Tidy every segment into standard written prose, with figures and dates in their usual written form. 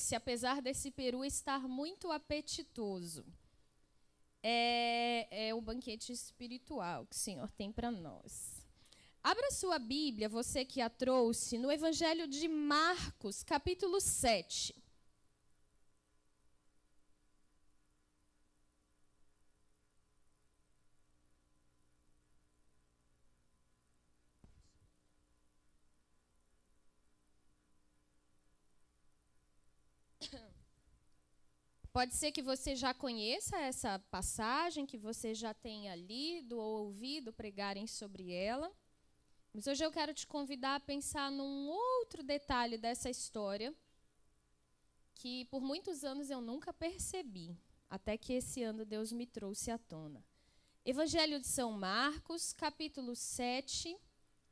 esse, apesar desse peru estar muito apetitoso. É o banquete espiritual que o Senhor tem para nós. Abra sua Bíblia, você que a trouxe, no Evangelho de Marcos, capítulo 7. Pode ser que você já conheça essa passagem, que você já tenha lido ou ouvido pregarem sobre ela. Mas hoje eu quero te convidar a pensar num outro detalhe dessa história que por muitos anos eu nunca percebi, até que esse ano Deus me trouxe à tona. Evangelho de São Marcos, capítulo 7,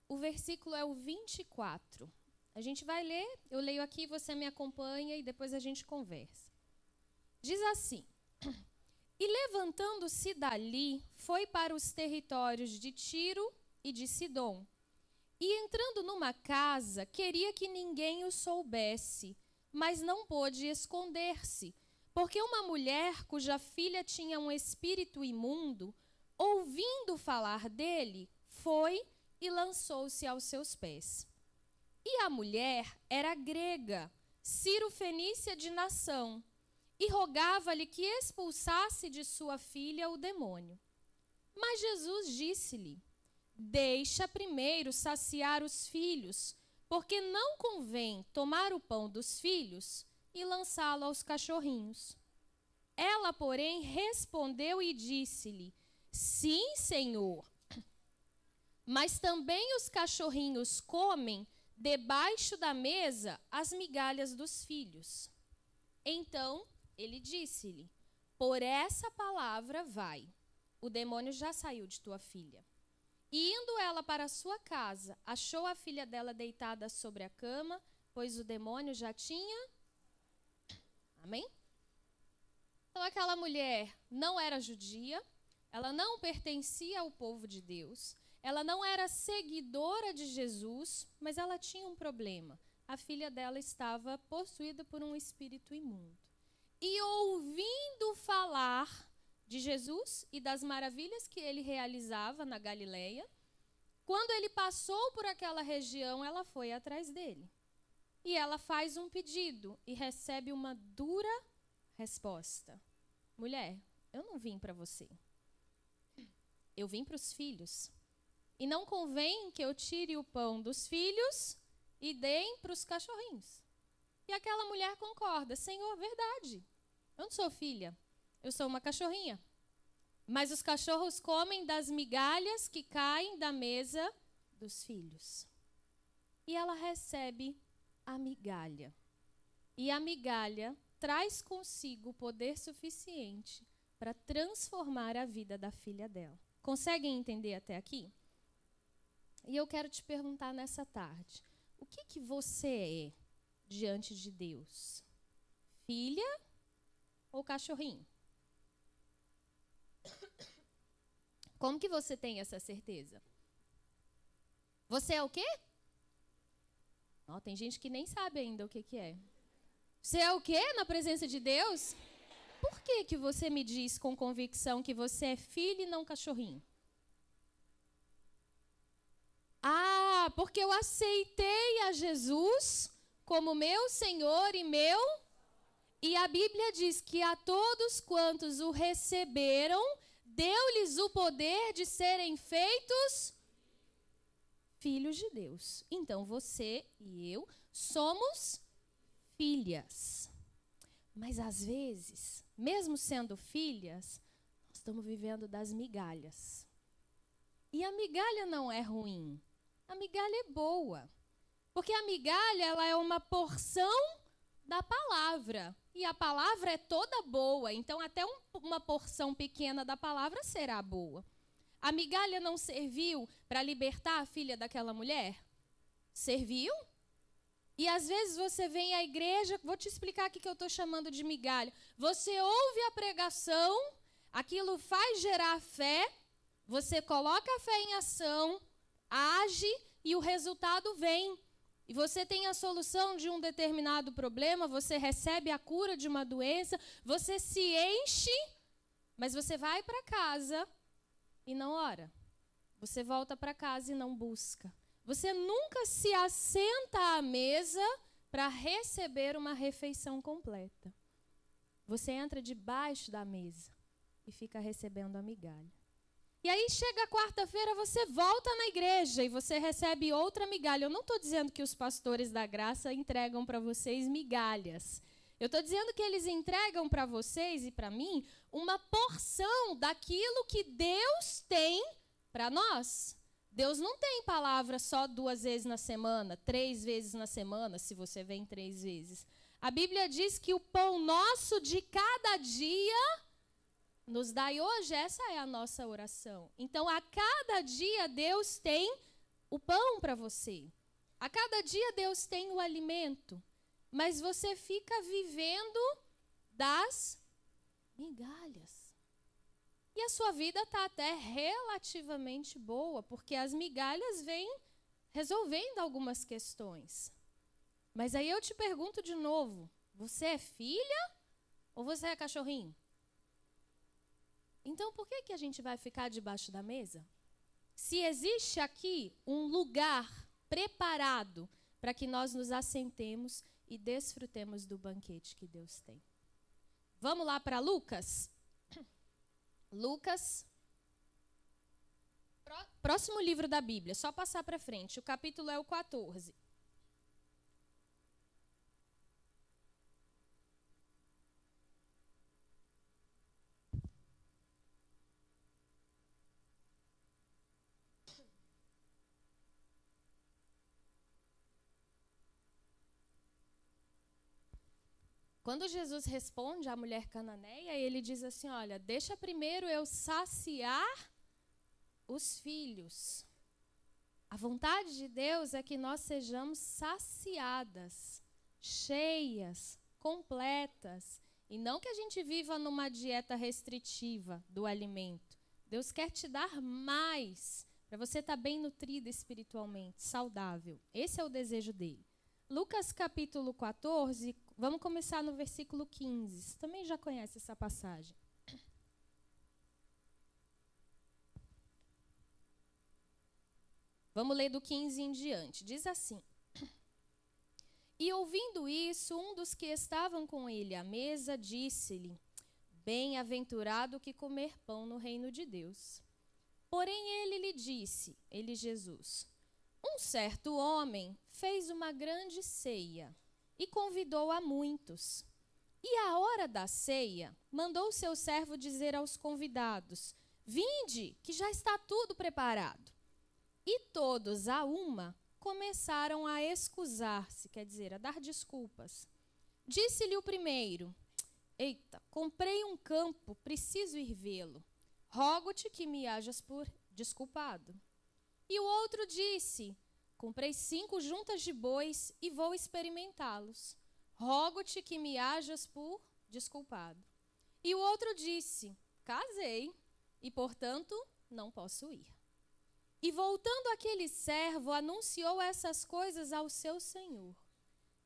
o versículo é o 24. A gente vai ler, eu leio aqui, você me acompanha e depois a gente conversa. Diz assim: E levantando-se dali, foi para os territórios de Tiro e de Sidom. E entrando numa casa, queria que ninguém o soubesse, mas não pôde esconder-se, porque uma mulher cuja filha tinha um espírito imundo, ouvindo falar dele, foi e lançou-se aos seus pés. E a mulher era grega, Ciro-fenícia de nação, e rogava-lhe que expulsasse de sua filha o demônio. Mas Jesus disse-lhe: Deixa primeiro saciar os filhos, porque não convém tomar o pão dos filhos e lançá-lo aos cachorrinhos. Ela, porém, respondeu e disse-lhe: Sim, Senhor, mas também os cachorrinhos comem debaixo da mesa as migalhas dos filhos. Então ele disse-lhe: Por essa palavra vai, o demônio já saiu de tua filha. E indo ela para a sua casa, achou a filha dela deitada sobre a cama, pois o demônio já tinha... Amém? Então aquela mulher não era judia, ela não pertencia ao povo de Deus, ela não era seguidora de Jesus, mas ela tinha um problema. A filha dela estava possuída por um espírito imundo. E ouvindo falar de Jesus e das maravilhas que ele realizava na Galileia, quando ele passou por aquela região, ela foi atrás dele. E ela faz um pedido e recebe uma dura resposta. Mulher, eu não vim para você. Eu vim para os filhos. E não convém que eu tire o pão dos filhos e deem para os cachorrinhos. E aquela mulher concorda: Senhor, verdade. Eu não sou filha, eu sou uma cachorrinha. Mas os cachorros comem das migalhas que caem da mesa dos filhos. E ela recebe a migalha. E a migalha traz consigo o poder suficiente para transformar a vida da filha dela. Conseguem entender até aqui? E eu quero te perguntar nessa tarde: o que você é diante de Deus? Filha ou cachorrinho? Como que você tem essa certeza? Você é o quê? Não, tem gente que nem sabe ainda o que é. Você é o quê na presença de Deus? Por que você me diz com convicção que você é filho e não cachorrinho? Ah, porque eu aceitei a Jesus como meu Senhor e meu... E a Bíblia diz que a todos quantos o receberam, deu-lhes o poder de serem feitos filhos de Deus. Então você e eu somos filhas. Mas às vezes, mesmo sendo filhas, nós estamos vivendo das migalhas. E a migalha não é ruim. A migalha é boa. Porque a migalha, ela é uma porção da palavra. E a palavra é toda boa, então até uma porção pequena da palavra será boa. A migalha não serviu para libertar a filha daquela mulher? Serviu? E às vezes você vem à igreja, vou te explicar o que eu estou chamando de migalha. Você ouve a pregação, aquilo faz gerar fé, você coloca a fé em ação, age e o resultado vem. e você tem a solução de um determinado problema, você recebe a cura de uma doença, você se enche, mas você vai para casa e não ora. Você volta para casa e não busca. Você nunca se assenta à mesa para receber uma refeição completa. Você entra debaixo da mesa e fica recebendo a migalha. E aí chega a quarta-feira, você volta na igreja e você recebe outra migalha. Eu não estou dizendo que os pastores da graça entregam para vocês migalhas. Eu estou dizendo que eles entregam para vocês e para mim uma porção daquilo que Deus tem para nós. Deus não tem palavra só 2 vezes na semana, 3 vezes na semana, se você vem 3 vezes. A Bíblia diz que o pão nosso de cada dia nos dai hoje. Essa é a nossa oração. Então, a cada dia Deus tem o pão para você. A cada dia Deus tem o alimento. Mas você fica vivendo das migalhas. E a sua vida está até relativamente boa, porque as migalhas vêm resolvendo algumas questões. Mas aí eu te pergunto de novo, você é filha ou você é cachorrinho? Então, por que a gente vai ficar debaixo da mesa? Se existe aqui um lugar preparado para que nós nos assentemos e desfrutemos do banquete que Deus tem. Vamos lá para Lucas? Lucas, próximo livro da Bíblia, só passar para frente. O capítulo é o 14. Quando Jesus responde à mulher cananeia, ele diz assim, olha, deixa primeiro eu saciar os filhos. A vontade de Deus é que nós sejamos saciadas, cheias, completas. E não que a gente viva numa dieta restritiva do alimento. Deus quer te dar mais, para você estar bem nutrido espiritualmente, saudável. Esse é o desejo dele. Lucas capítulo 14, vamos começar no versículo 15. Você também já conhece essa passagem. Vamos ler do 15 em diante. Diz assim: E ouvindo isso, um dos que estavam com ele à mesa disse-lhe: Bem-aventurado que comer pão no reino de Deus. Porém ele lhe disse, Jesus: Um certo homem fez uma grande ceia e convidou a muitos. E à hora da ceia, mandou seu servo dizer aos convidados: Vinde, que já está tudo preparado. E todos, a uma, começaram a excusar-se, quer dizer, a dar desculpas. Disse-lhe o primeiro: Eita, comprei um campo, preciso ir vê-lo. Rogo-te que me hajas por desculpado. E o outro disse: Comprei 5 juntas de bois e vou experimentá-los. Rogo-te que me hajas por desculpado. E o outro disse: Casei e, portanto, não posso ir. E voltando aquele servo, anunciou essas coisas ao seu senhor.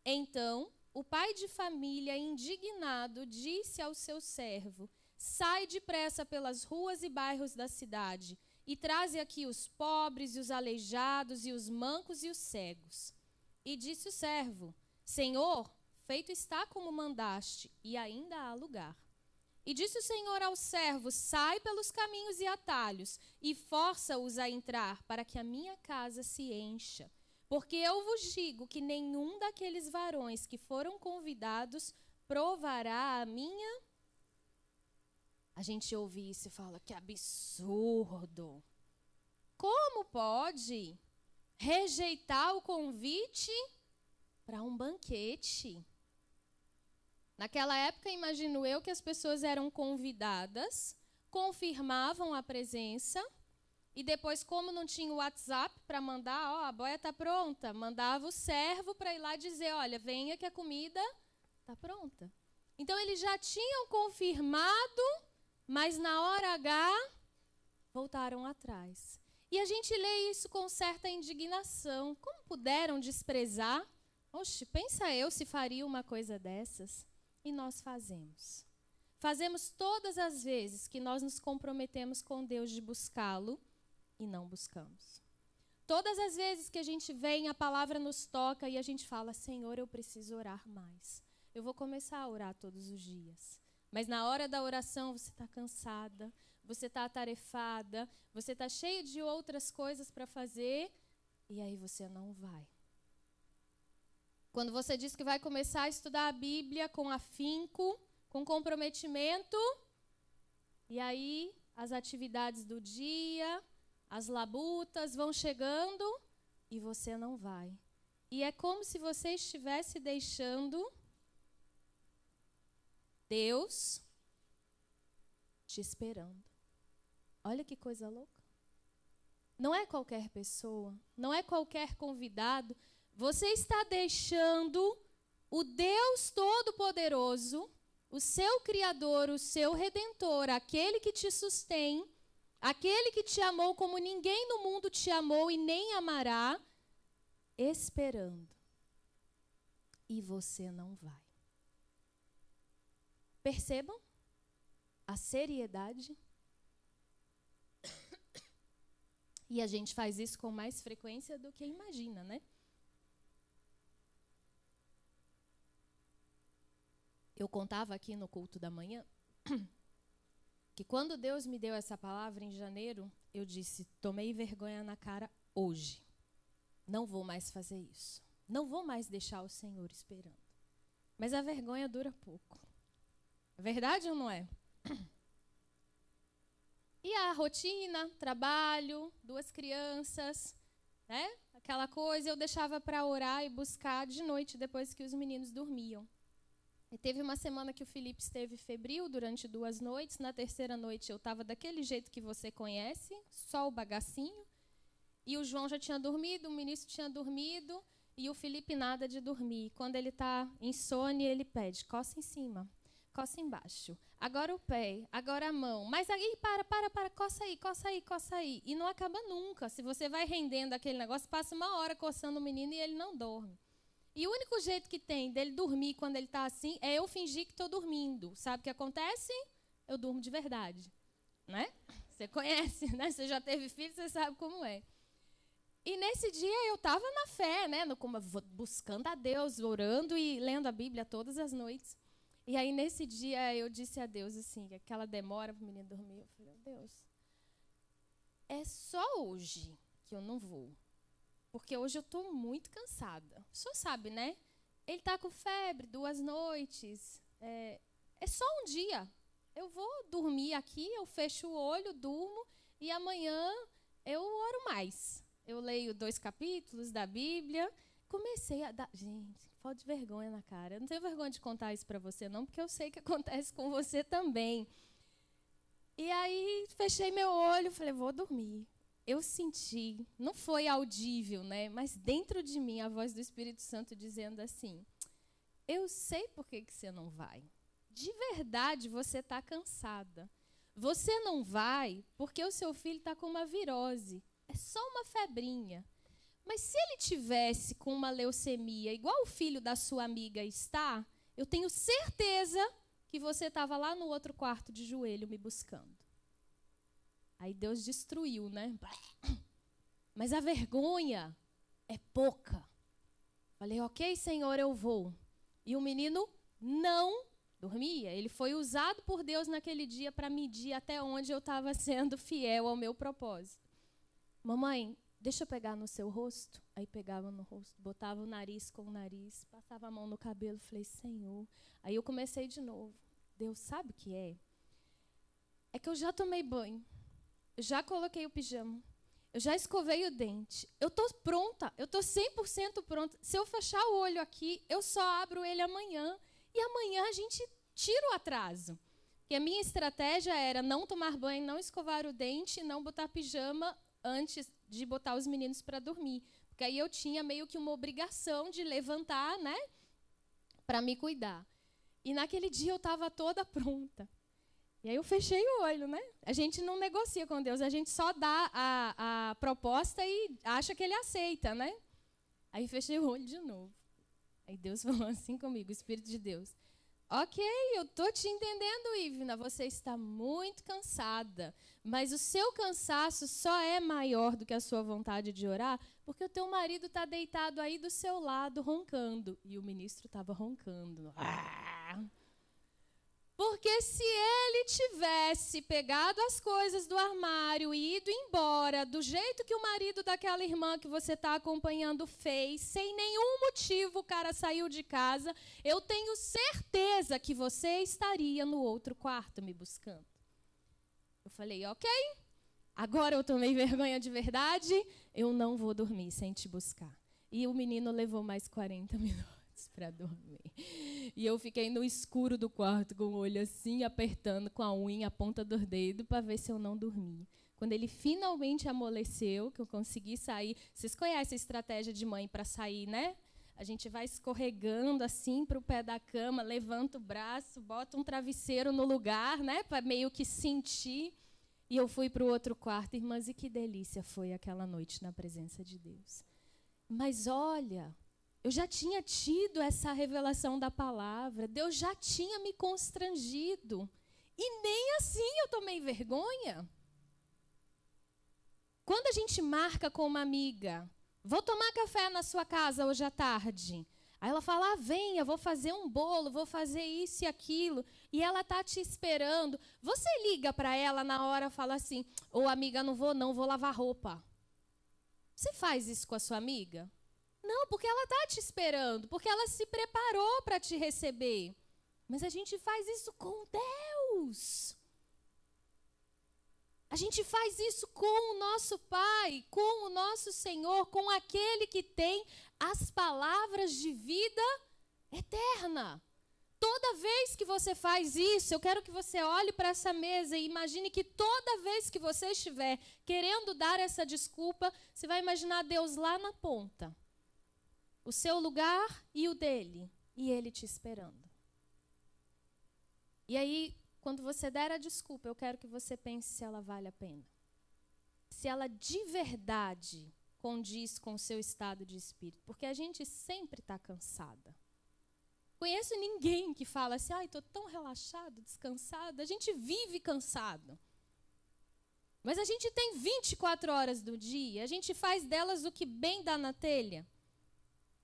Então, o pai de família, indignado, disse ao seu servo: Sai depressa pelas ruas e bairros da cidade e traze aqui os pobres e os aleijados e os mancos e os cegos. E disse o servo: Senhor, feito está como mandaste, e ainda há lugar. E disse o Senhor ao servo: Sai pelos caminhos e atalhos e força-os a entrar, para que a minha casa se encha. Porque eu vos digo que nenhum daqueles varões que foram convidados provará a minha... A gente ouve isso e fala: que absurdo! Como pode rejeitar o convite para um banquete? Naquela época, imagino eu que as pessoas eram convidadas, confirmavam a presença e depois, como não tinha o WhatsApp para mandar, a boia está pronta, mandava o servo para ir lá dizer: olha, venha que a comida está pronta. Então, eles já tinham confirmado, mas na hora H, voltaram atrás. E a gente lê isso com certa indignação. Como puderam desprezar? Oxe, pensa eu se faria uma coisa dessas. E nós fazemos. Fazemos todas as vezes que nós nos comprometemos com Deus de buscá-lo e não buscamos. Todas as vezes que a gente vem, a palavra nos toca e a gente fala, Senhor, eu preciso orar mais. Eu vou começar a orar todos os dias. Mas na hora da oração você está cansada, você está atarefada, você está cheio de outras coisas para fazer e aí você não vai. Quando você diz que vai começar a estudar a Bíblia com afinco, com comprometimento, e aí as atividades do dia, as labutas vão chegando e você não vai. E é como se você estivesse deixando Deus te esperando. Olha que coisa louca. Não é qualquer pessoa, não é qualquer convidado. Você está deixando o Deus Todo-Poderoso, o seu Criador, o seu Redentor, aquele que te sustém, aquele que te amou como ninguém no mundo te amou e nem amará, esperando. E você não vai. Percebam a seriedade? E a gente faz isso com mais frequência do que imagina, né? Eu contava aqui no culto da manhã que quando Deus me deu essa palavra em janeiro, eu disse, tomei vergonha na cara hoje. Não vou mais fazer isso. Não vou mais deixar o Senhor esperando. Mas a vergonha dura pouco. É verdade ou não é? E a rotina, trabalho, 2 crianças, né? Aquela coisa eu deixava para orar e buscar de noite depois que os meninos dormiam. E teve uma semana que o Felipe esteve febril durante 2 noites. Na terceira noite eu estava daquele jeito que você conhece, só o bagacinho. E o João já tinha dormido, o ministro tinha dormido e o Felipe nada de dormir. Quando ele está insônia, ele pede, coça em cima, coça embaixo. Agora o pé, agora a mão. Mas aí, para, coça aí. E não acaba nunca. Se você vai rendendo aquele negócio, passa 1 hora coçando o menino e ele não dorme. E o único jeito que tem dele dormir quando ele está assim é eu fingir que estou dormindo. Sabe o que acontece? Eu durmo de verdade. Né? Você conhece, né? Você já teve filho, você sabe como é. E nesse dia eu estava na fé, né? Buscando a Deus, orando e lendo a Bíblia todas as noites. E aí nesse dia eu disse a Deus assim, aquela demora para o menino dormir. Eu falei, Deus, é só hoje que eu não vou. Porque hoje eu estou muito cansada. O senhor sabe, né? Ele está com febre, 2 noites. É só um dia. Eu vou dormir aqui, eu fecho o olho, durmo, e amanhã eu oro mais. Eu leio 2 capítulos da Bíblia. Comecei a dar... Gente, falta de vergonha na cara. Eu não tenho vergonha de contar isso para você, não, porque eu sei que acontece com você também. E aí, fechei meu olho, falei, vou dormir. Eu senti, não foi audível, né? Mas dentro de mim, a voz do Espírito Santo dizendo assim, eu sei por que você não vai. De verdade, você está cansada. Você não vai porque o seu filho está com uma virose. É só uma febrinha. Mas se ele tivesse com uma leucemia, igual o filho da sua amiga está, eu tenho certeza que você estava lá no outro quarto de joelho me buscando. Aí Deus destruiu, né? Mas a vergonha é pouca. Falei, ok, Senhor, eu vou. E o menino não dormia. Ele foi usado por Deus naquele dia para medir até onde eu estava sendo fiel ao meu propósito. Mamãe, deixa eu pegar no seu rosto. Aí pegava no rosto, botava o nariz com o nariz, passava a mão no cabelo. Falei, Senhor. Aí eu comecei de novo. Deus, sabe o que é? É que eu já tomei banho. Eu já coloquei o pijama, eu já escovei o dente, eu estou pronta, eu estou 100% pronta. Se eu fechar o olho aqui, eu só abro ele amanhã. E amanhã a gente tira o atraso. E a minha estratégia era não tomar banho, não escovar o dente, não botar pijama antes de botar os meninos para dormir. Porque aí eu tinha meio que uma obrigação de levantar, né, para me cuidar. E naquele dia eu estava toda pronta. E aí eu fechei o olho, né? A gente não negocia com Deus, a gente só dá a proposta e acha que ele aceita, né? Aí fechei o olho de novo. Aí Deus falou assim comigo, o Espírito de Deus. Ok, eu tô te entendendo, Ivna, você está muito cansada, mas o seu cansaço só é maior do que a sua vontade de orar, porque o teu marido está deitado aí do seu lado, roncando. E o ministro estava roncando. Porque se ele tivesse pegado as coisas do armário e ido embora, do jeito que o marido daquela irmã que você está acompanhando fez, sem nenhum motivo o cara saiu de casa, eu tenho certeza que você estaria no outro quarto me buscando. Eu falei, ok, agora eu tomei vergonha de verdade, eu não vou dormir sem te buscar. E o menino levou mais 40 minutos para dormir. E eu fiquei no escuro do quarto com o olho assim, apertando com a unha, a ponta do dedo, para ver se eu não dormia. Quando ele finalmente amoleceu, que eu consegui sair. Vocês conhecem a estratégia de mãe para sair, né? A gente vai escorregando assim para o pé da cama, levanta o braço, bota um travesseiro no lugar, né? Para meio que sentir. E eu fui para o outro quarto. Irmãs, e que delícia foi aquela noite na presença de Deus. Mas olha, eu já tinha tido essa revelação da palavra, Deus já tinha me constrangido. E nem assim eu tomei vergonha. Quando a gente marca com uma amiga, vou tomar café na sua casa hoje à tarde. Aí ela fala, venha, vou fazer um bolo, vou fazer isso e aquilo. E ela está te esperando. Você liga para ela na hora e fala assim, ô amiga, não, vou lavar roupa. Você faz isso com a sua amiga? Não, porque ela está te esperando, porque ela se preparou para te receber. Mas a gente faz isso com Deus. A gente faz isso com o nosso Pai, com o nosso Senhor, com aquele que tem as palavras de vida eterna. Toda vez que você faz isso, eu quero que você olhe para essa mesa e imagine que toda vez que você estiver querendo dar essa desculpa, você vai imaginar Deus lá na ponta. O seu lugar e o dele, e ele te esperando. E aí, quando você der a desculpa, eu quero que você pense se ela vale a pena. Se ela de verdade condiz com o seu estado de espírito. Porque a gente sempre está cansada. Conheço ninguém que fala assim, estou tão relaxado, descansado. A gente vive cansado. Mas a gente tem 24 horas do dia, a gente faz delas o que bem dá na telha.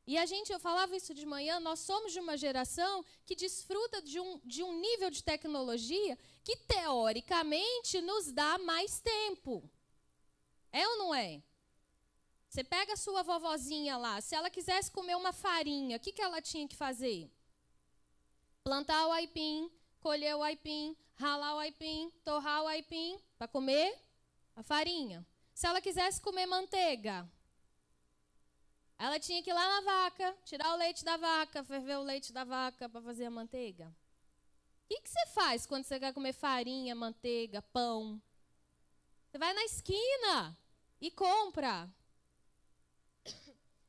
E eu falava isso de manhã, nós somos de uma geração que desfruta de um nível de tecnologia que, teoricamente, nos dá mais tempo. É ou não é? Você pega a sua vovozinha lá, se ela quisesse comer uma farinha, o que ela tinha que fazer? Plantar o aipim, colher o aipim, ralar o aipim, torrar o aipim, para comer a farinha. Se ela quisesse comer manteiga, ela tinha que ir lá na vaca, tirar o leite da vaca, ferver o leite da vaca para fazer a manteiga. O que você faz quando você quer comer farinha, manteiga, pão? Você vai na esquina e compra.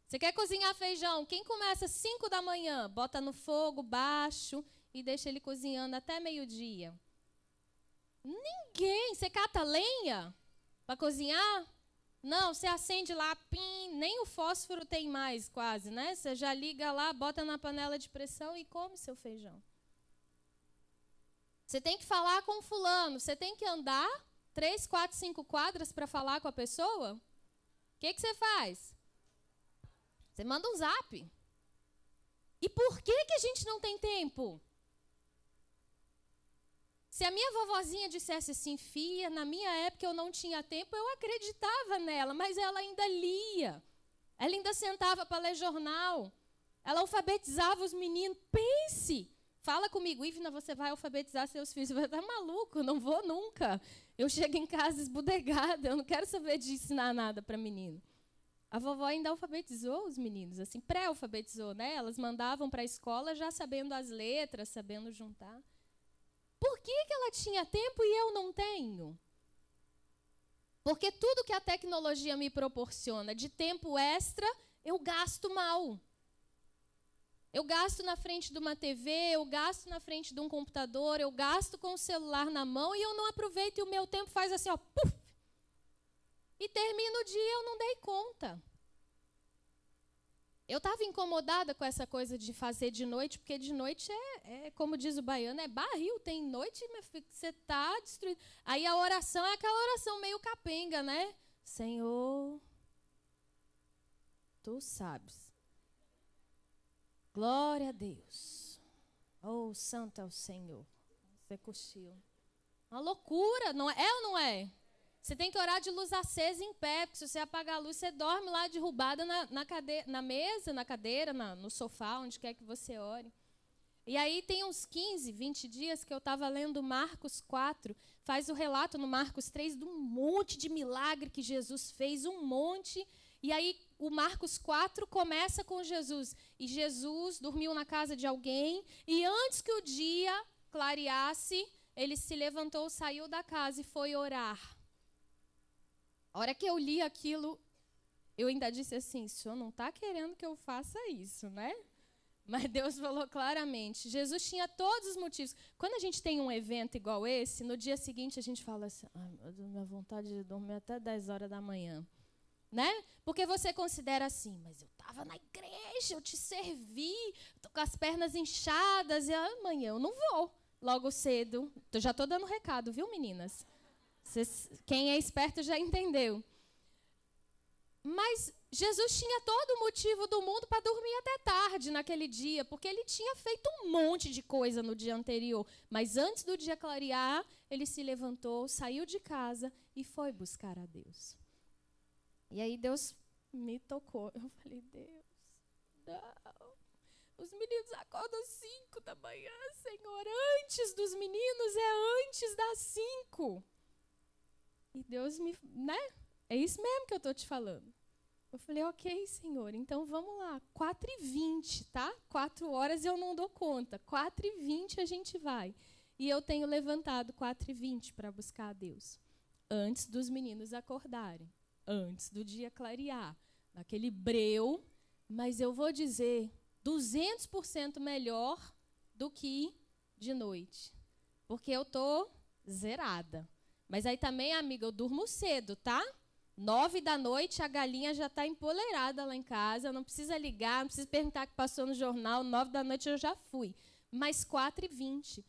Você quer cozinhar feijão? Quem começa às 5 da manhã, bota no fogo baixo e deixa ele cozinhando até meio-dia? Ninguém. Você cata lenha para cozinhar? Não, você acende lá, pim, nem o fósforo tem mais quase, né? Você já liga lá, bota na panela de pressão e come seu feijão. Você tem que falar com fulano, você tem que andar 3, 4, 5 quadras para falar com a pessoa? O que você faz? Você manda um zap. E por que a gente não tem tempo? Se a minha vovozinha dissesse assim, filha, na minha época eu não tinha tempo, eu acreditava nela, mas ela ainda lia. Ela ainda sentava para ler jornal. Ela alfabetizava os meninos. Pense! Fala comigo, Ivna, você vai alfabetizar seus filhos. Você vai estar maluco, não vou nunca. Eu chego em casa esbudegada, eu não quero saber de ensinar nada para menino. A vovó ainda alfabetizou os meninos, assim, pré-alfabetizou, né? Elas mandavam para a escola já sabendo as letras, sabendo juntar. Por que ela tinha tempo e eu não tenho? Porque tudo que a tecnologia me proporciona de tempo extra, eu gasto mal. Eu gasto na frente de uma TV, eu gasto na frente de um computador, eu gasto com o celular na mão e eu não aproveito e o meu tempo faz assim, ó, puf! E termina o dia e eu não dei conta. Eu estava incomodada com essa coisa de fazer de noite, porque de noite como diz o baiano, é barril. Tem noite, você está destruído. Aí a oração é aquela oração meio capenga, né? Senhor, tu sabes. Glória a Deus. Oh, santo é o Senhor. Você cochila. Uma loucura, não é ou não é? Você tem que orar de luz acesa em pé, porque se você apagar a luz, você dorme lá derrubada na mesa, na cadeira, no sofá, onde quer que você ore. E aí tem uns 15, 20 dias que eu estava lendo Marcos 4, faz o relato no Marcos 3 de um monte de milagre que Jesus fez, um monte. E aí o Marcos 4 começa com Jesus. E Jesus dormiu na casa de alguém, e antes que o dia clareasse, ele se levantou, saiu da casa e foi orar. A hora que eu li aquilo, eu ainda disse assim, o senhor não está querendo que eu faça isso, né? Mas Deus falou claramente. Jesus tinha todos os motivos. Quando a gente tem um evento igual esse, no dia seguinte a gente fala assim, minha vontade de dormir até 10 horas da manhã. Né? Porque você considera assim, mas eu estava na igreja, eu te servi, estou com as pernas inchadas, e amanhã eu não vou, logo cedo. Eu já estou dando recado, viu, meninas? Quem é esperto já entendeu. Mas Jesus tinha todo o motivo do mundo para dormir até tarde naquele dia, porque ele tinha feito um monte de coisa no dia anterior. Mas antes do dia clarear, ele se levantou, saiu de casa e foi buscar a Deus. E aí Deus me tocou. Eu falei, Deus, não. Os meninos acordam 5 da manhã, Senhor. Antes dos meninos é antes das 5. E Deus me, né? É isso mesmo que eu estou te falando. Eu falei, ok, Senhor, então vamos lá. 4h20, tá? 4 horas eu não dou conta. 4h20 a gente vai. E eu tenho levantado 4h20 para buscar a Deus. Antes dos meninos acordarem. Antes do dia clarear. Naquele breu. Mas eu vou dizer, 200% melhor do que de noite. Porque eu estou zerada. Mas aí também, amiga, eu durmo cedo, tá? 9 da noite, a galinha já está empoleirada lá em casa. Não precisa ligar, não precisa perguntar o que passou no jornal. 9 da noite eu já fui. Mas 4h20.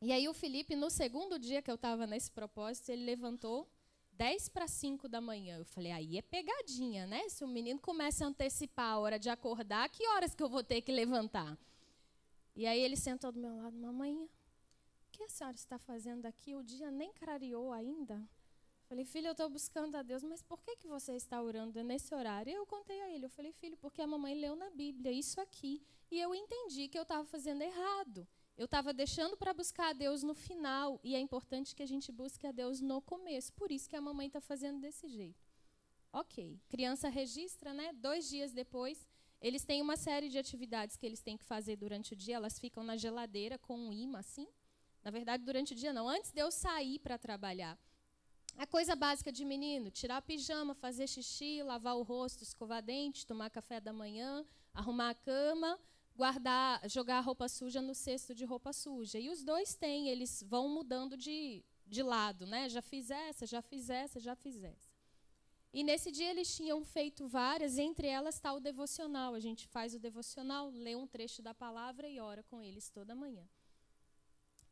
E aí o Felipe, no segundo dia que eu estava nesse propósito, ele levantou 10 para 5 da manhã. Eu falei, aí é pegadinha, né? Se o menino começa a antecipar a hora de acordar, que horas que eu vou ter que levantar? E aí ele sentou do meu lado, mamãe, o que a senhora está fazendo aqui? O dia nem clareou ainda. Falei, filho, eu estou buscando a Deus, mas por que você está orando nesse horário? Eu contei a ele, eu falei, filho, porque a mamãe leu na Bíblia isso aqui, e eu entendi que eu estava fazendo errado. Eu estava deixando para buscar a Deus no final, e é importante que a gente busque a Deus no começo, por isso que a mamãe está fazendo desse jeito. Ok, criança registra, né? 2 dias depois, eles têm uma série de atividades que eles têm que fazer durante o dia, elas ficam na geladeira com um imã assim. Na verdade, durante o dia não, antes de eu sair para trabalhar. A coisa básica de menino, tirar o pijama, fazer xixi, lavar o rosto, escovar dente, tomar café da manhã, arrumar a cama, jogar a roupa suja no cesto de roupa suja. E os dois têm, eles vão mudando de lado, né? Já fiz essa, já fiz essa, já fiz essa. E nesse dia eles tinham feito várias, entre elas está o devocional. A gente faz o devocional, lê um trecho da palavra e ora com eles toda manhã.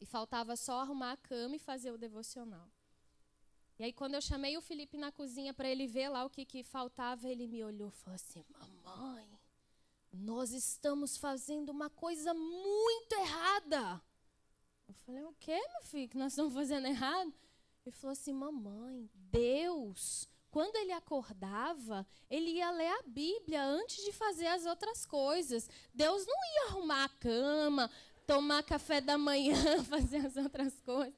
E faltava só arrumar a cama e fazer o devocional. E aí, quando eu chamei o Felipe na cozinha para ele ver lá o que faltava, ele me olhou e falou assim, mamãe, nós estamos fazendo uma coisa muito errada. Eu falei, o quê, meu filho, que nós estamos fazendo errado? Ele falou assim, mamãe, Deus, quando ele acordava, ele ia ler a Bíblia antes de fazer as outras coisas. Deus não ia arrumar a cama, tomar café da manhã, fazer as outras coisas.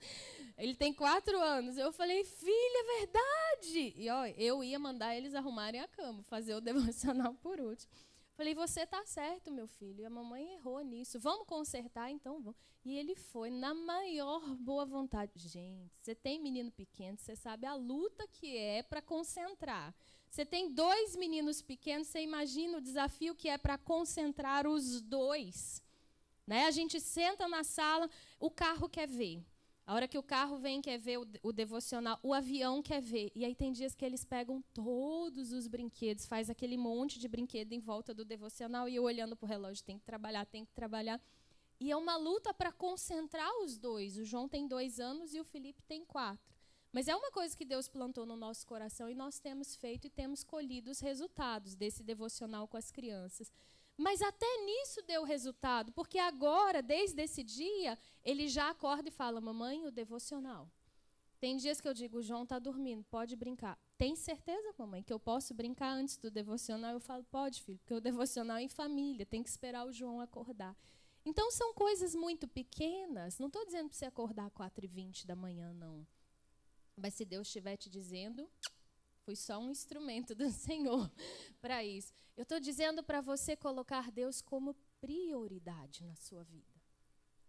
Ele tem 4 anos. Eu falei, filha, é verdade. E ó, eu ia mandar eles arrumarem a cama, fazer o devocional por último. Falei, você está certo, meu filho. E a mamãe errou nisso. Vamos consertar? Então vamos. E ele foi na maior boa vontade. Gente, você tem menino pequeno, você sabe a luta que é para concentrar. Você tem 2 meninos pequenos, você imagina o desafio que é para concentrar os 2. Né? A gente senta na sala, o carro quer ver. A hora que o carro vem, quer ver o devocional, o avião quer ver. E aí tem dias que eles pegam todos os brinquedos, faz aquele monte de brinquedo em volta do devocional, e eu olhando para o relógio, tem que trabalhar, tem que trabalhar. E é uma luta para concentrar os 2. O João tem 2 anos e o Felipe tem 4. Mas é uma coisa que Deus plantou no nosso coração e nós temos feito e temos colhido os resultados desse devocional com as crianças. Mas até nisso deu resultado, porque agora, desde esse dia, ele já acorda e fala, mamãe, o devocional. Tem dias que eu digo, o João está dormindo, pode brincar. Tem certeza, mamãe, que eu posso brincar antes do devocional? Eu falo, pode, filho, porque o devocional é em família, tem que esperar o João acordar. Então, são coisas muito pequenas. Não estou dizendo para você acordar às 4h20 da manhã, não. Mas se Deus estiver te dizendo, fui só um instrumento do Senhor para isso. Eu estou dizendo para você colocar Deus como prioridade na sua vida.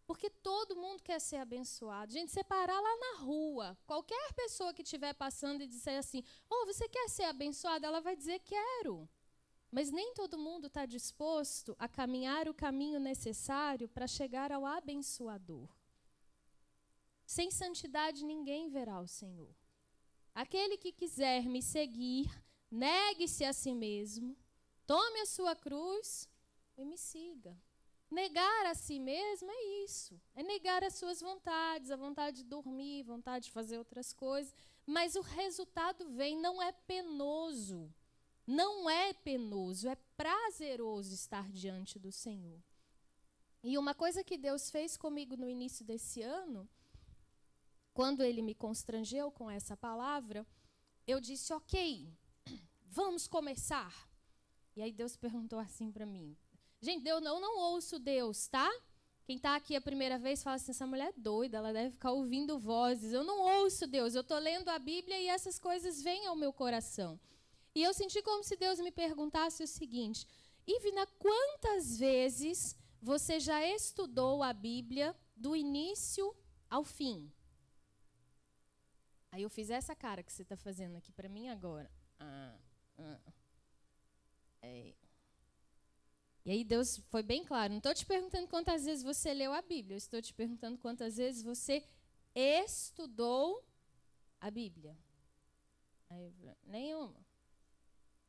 Porque todo mundo quer ser abençoado. Gente, você parar lá na rua, qualquer pessoa que estiver passando e disser assim, você quer ser abençoado? Ela vai dizer, quero. Mas nem todo mundo está disposto a caminhar o caminho necessário para chegar ao abençoador. Sem santidade ninguém verá o Senhor. Aquele que quiser me seguir, negue-se a si mesmo, tome a sua cruz e me siga. Negar a si mesmo é isso. É negar as suas vontades, a vontade de dormir, vontade de fazer outras coisas. Mas o resultado vem, não é penoso. Não é penoso, é prazeroso estar diante do Senhor. E uma coisa que Deus fez comigo no início desse ano, quando Ele me constrangeu com essa palavra, eu disse, ok, vamos começar. E aí Deus perguntou assim para mim. Gente, eu não ouço Deus, tá? Quem está aqui a primeira vez fala assim, essa mulher é doida, ela deve ficar ouvindo vozes. Eu não ouço Deus, eu estou lendo a Bíblia e essas coisas vêm ao meu coração. E eu senti como se Deus me perguntasse o seguinte, Ivna, quantas vezes você já estudou a Bíblia do início ao fim? Aí eu fiz essa cara que você está fazendo aqui para mim agora. E aí Deus foi bem claro, não estou te perguntando quantas vezes você leu a Bíblia, eu estou te perguntando quantas vezes você estudou a Bíblia. Aí eu falei, nenhuma.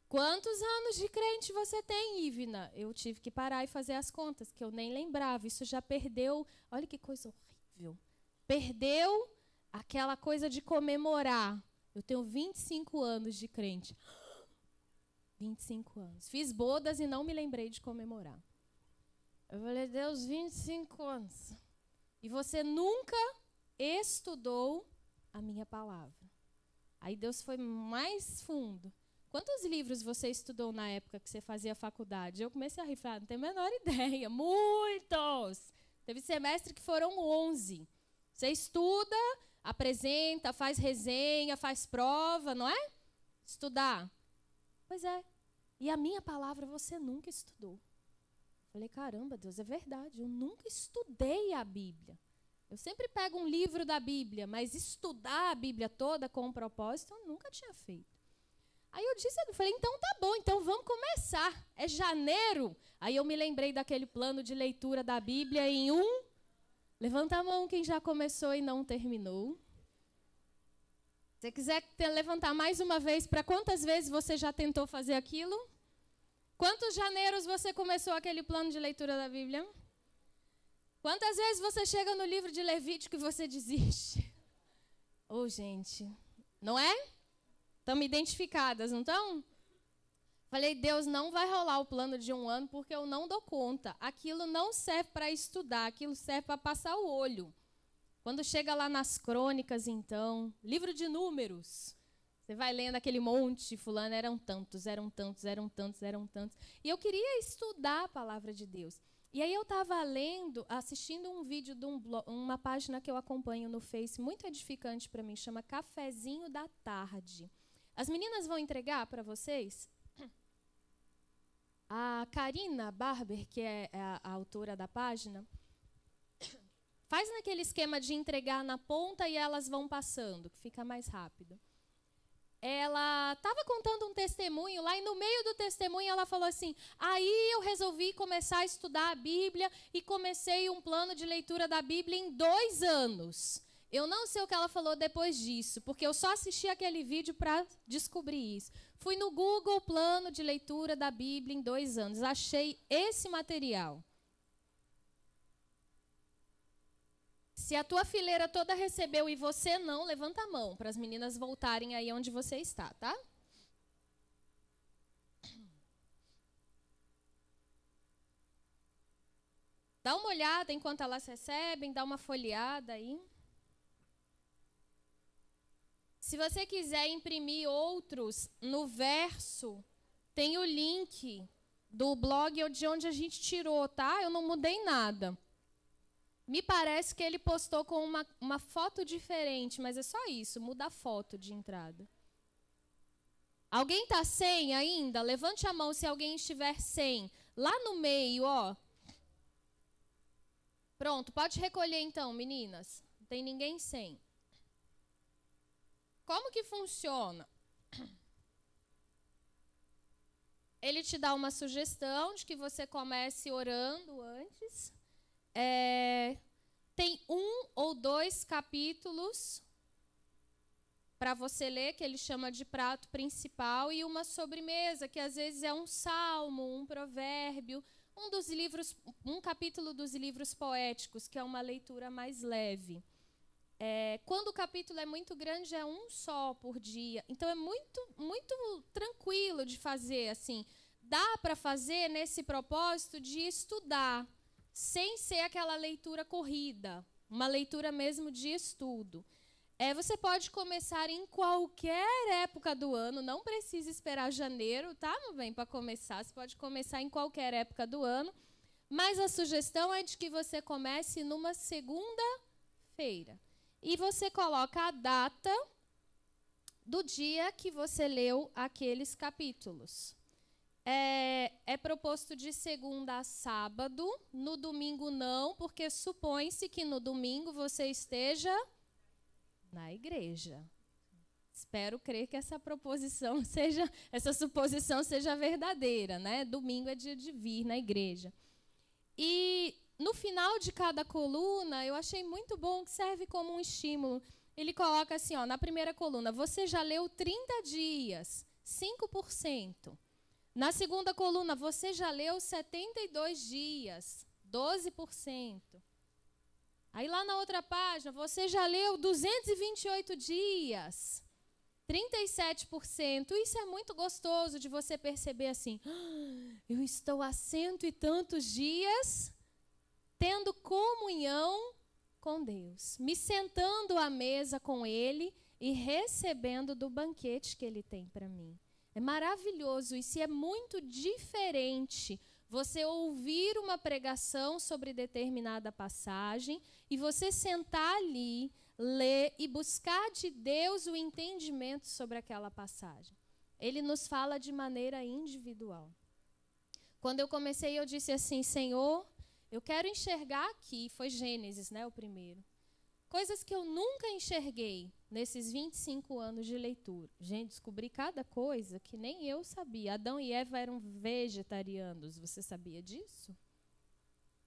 Quantos anos de crente você tem, Ivna? Eu tive que parar e fazer as contas, que eu nem lembrava. Isso já perdeu, olha que coisa horrível. Perdeu aquela coisa de comemorar. Eu tenho 25 anos de crente. 25 anos. Fiz bodas e não me lembrei de comemorar. Eu falei, Deus, 25 anos. E você nunca estudou a minha palavra. Aí Deus foi mais fundo. Quantos livros você estudou na época que você fazia faculdade? Eu comecei a rir, não tenho a menor ideia. Muitos! Teve semestre que foram 11. Você estuda, apresenta, faz resenha, faz prova, não é? Estudar. Pois é. E a minha palavra você nunca estudou. Falei, caramba, Deus, é verdade. Eu nunca estudei a Bíblia. Eu sempre pego um livro da Bíblia, mas estudar a Bíblia toda com um propósito, eu nunca tinha feito. Aí eu falei, então tá bom, então vamos começar. É janeiro. Aí eu me lembrei daquele plano de leitura da Bíblia em Levanta a mão quem já começou e não terminou. Se você quiser levantar mais uma vez, para quantas vezes você já tentou fazer aquilo? Quantos janeiros você começou aquele plano de leitura da Bíblia? Quantas vezes você chega no livro de Levítico e você desiste? Gente, não é? Estamos identificadas, não estão? Falei, Deus, não vai rolar o plano de 1 ano porque eu não dou conta. Aquilo não serve para estudar, aquilo serve para passar o olho. Quando chega lá nas crônicas, então, livro de números, você vai lendo aquele monte, fulano, eram tantos. E eu queria estudar a palavra de Deus. E aí eu estava assistindo um vídeo de uma página que eu acompanho no Face, muito edificante para mim, chama Cafezinho da Tarde. As meninas vão entregar para vocês? A Karina Barber, que é a autora da página, faz naquele esquema de entregar na ponta e elas vão passando, que fica mais rápido. Ela estava contando um testemunho lá e no meio do testemunho ela falou assim: aí eu resolvi começar a estudar a Bíblia e comecei um plano de leitura da Bíblia em 2 anos. Eu não sei o que ela falou depois disso, porque eu só assisti aquele vídeo para descobrir isso. Fui no Google, plano de leitura da Bíblia em 2 anos. Achei esse material. Se a tua fileira toda recebeu e você não, levanta a mão para as meninas voltarem aí onde você está, tá? Dá uma olhada enquanto elas recebem, dá uma folheada aí. Se você quiser imprimir outros, no verso tem o link do blog de onde a gente tirou, tá? Eu não mudei nada. Me parece que ele postou com uma foto diferente, mas é só isso, muda a foto de entrada. Alguém está sem ainda? Levante a mão se alguém estiver sem. Lá no meio, ó. Pronto, pode recolher então, meninas. Não tem ninguém sem. Como que funciona? Ele te dá uma sugestão de que você comece orando antes. Tem 1 ou 2 capítulos para você ler, que ele chama de prato principal, e uma sobremesa, que às vezes é um salmo, um provérbio, um capítulo dos livros poéticos, que é uma leitura mais leve. Quando o capítulo é muito grande, é um só por dia. Então, é muito, muito tranquilo de fazer. Assim. Dá para fazer nesse propósito de estudar, sem ser aquela leitura corrida, uma leitura mesmo de estudo. Você pode começar em qualquer época do ano, não precisa esperar janeiro, tá, meu bem, para começar. Você pode começar em qualquer época do ano, mas a sugestão é de que você comece numa segunda-feira. E você coloca a data do dia que você leu aqueles capítulos. É proposto de segunda a sábado, no domingo não, porque supõe-se que no domingo você esteja na igreja. Espero crer que essa suposição seja verdadeira, né? Domingo é dia de vir na igreja. E no final de cada coluna, eu achei muito bom, que serve como um estímulo. Ele coloca assim, ó, na primeira coluna, você já leu 30 dias, 5%. Na segunda coluna, você já leu 72 dias, 12%. Aí lá na outra página, você já leu 228 dias, 37%. Isso é muito gostoso de você perceber assim, eu estou há 100 e tantos dias tendo comunhão com Deus, me sentando à mesa com Ele e recebendo do banquete que Ele tem para mim. É maravilhoso isso, e é muito diferente você ouvir uma pregação sobre determinada passagem e você sentar ali, ler e buscar de Deus o entendimento sobre aquela passagem. Ele nos fala de maneira individual. Quando eu comecei, eu disse assim, Senhor, eu quero enxergar aqui, foi Gênesis, né, o primeiro, coisas que eu nunca enxerguei nesses 25 anos de leitura. Gente, descobri cada coisa que nem eu sabia. Adão e Eva eram vegetarianos. Você sabia disso?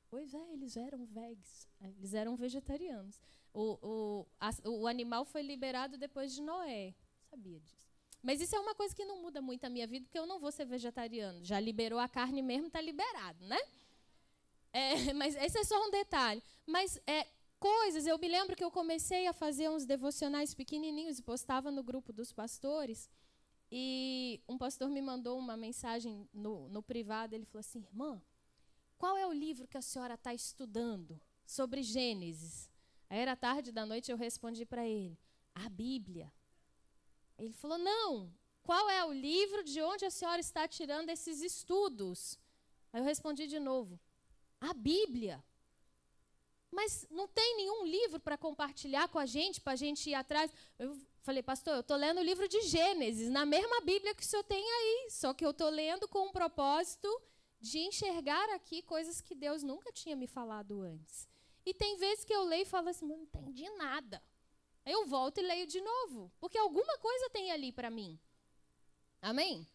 Pois é, eles eram vegs. Eles eram vegetarianos. O animal foi liberado depois de Noé. Sabia disso. Mas isso é uma coisa que não muda muito a minha vida, porque eu não vou ser vegetariano. Já liberou a carne mesmo, está liberado, né? Mas esse é só um detalhe. Mas coisas, eu me lembro que eu comecei a fazer uns devocionais pequenininhos e postava no grupo dos pastores, e um pastor me mandou uma mensagem no privado, ele falou assim, irmã, qual é o livro que a senhora está estudando sobre Gênesis? Aí era tarde da noite, eu respondi para ele, a Bíblia. Ele falou, não, qual é o livro de onde a senhora está tirando esses estudos? Aí eu respondi de novo, a Bíblia. Mas não tem nenhum livro para compartilhar com a gente, para a gente ir atrás. Eu falei, pastor, eu estou lendo o livro de Gênesis, na mesma Bíblia que o senhor tem aí, só que eu estou lendo com um propósito de enxergar aqui coisas que Deus nunca tinha me falado antes. E tem vezes que eu leio e falo assim, não entendi nada. Aí eu volto e leio de novo, porque alguma coisa tem ali para mim. Amém?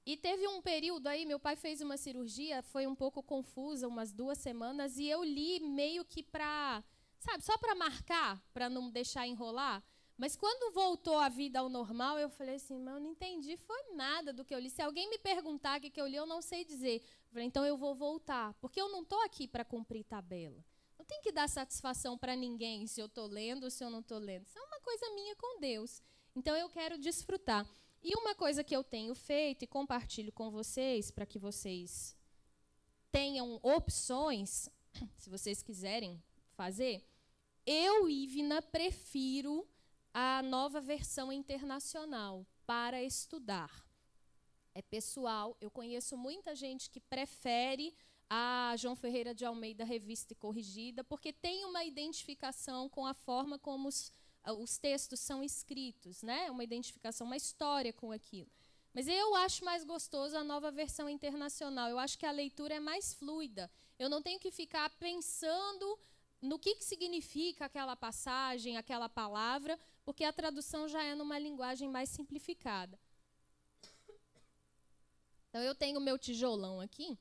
E teve um período aí, meu pai fez uma cirurgia, foi um pouco confusa, umas 2 semanas, e eu li meio que para, sabe, só para marcar, para não deixar enrolar. Mas quando voltou a vida ao normal, eu falei assim, mas eu não entendi, foi nada do que eu li. Se alguém me perguntar o que eu li, eu não sei dizer. Eu falei, então eu vou voltar, porque eu não estou aqui para cumprir tabela. Não tem que dar satisfação para ninguém se eu estou lendo ou se eu não estou lendo. Isso é uma coisa minha com Deus. Então eu quero desfrutar. E uma coisa que eu tenho feito e compartilho com vocês, para que vocês tenham opções, se vocês quiserem fazer, eu, Ivna, prefiro a Nova Versão Internacional para estudar. É pessoal, eu conheço muita gente que prefere a João Ferreira de Almeida Revista e Corrigida, porque tem uma identificação com a forma como os textos são escritos, né? Uma identificação, uma história com aquilo. Mas eu acho mais gostoso a Nova Versão Internacional. Eu acho que a leitura é mais fluida. Eu não tenho que ficar pensando no que significa aquela passagem, aquela palavra, porque a tradução já é numa linguagem mais simplificada. Então, eu tenho o meu tijolão aqui.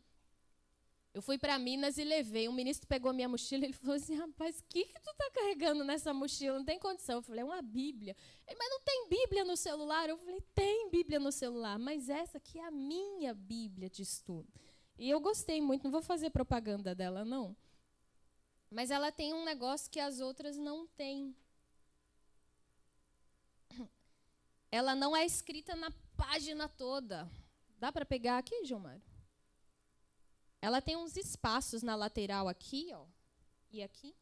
Eu fui para Minas e levei. Um ministro pegou minha mochila e ele falou assim, rapaz, o que tu está carregando nessa mochila? Não tem condição. Eu falei, é uma Bíblia. Ele, mas não tem Bíblia no celular? Eu falei, tem Bíblia no celular, mas essa aqui é a minha Bíblia de estudo. E eu gostei muito, não vou fazer propaganda dela, não. Mas ela tem um negócio que as outras não têm. Ela não é escrita na página toda. Dá para pegar aqui, Gilmar? Ela tem uns espaços na lateral aqui, ó, e aqui.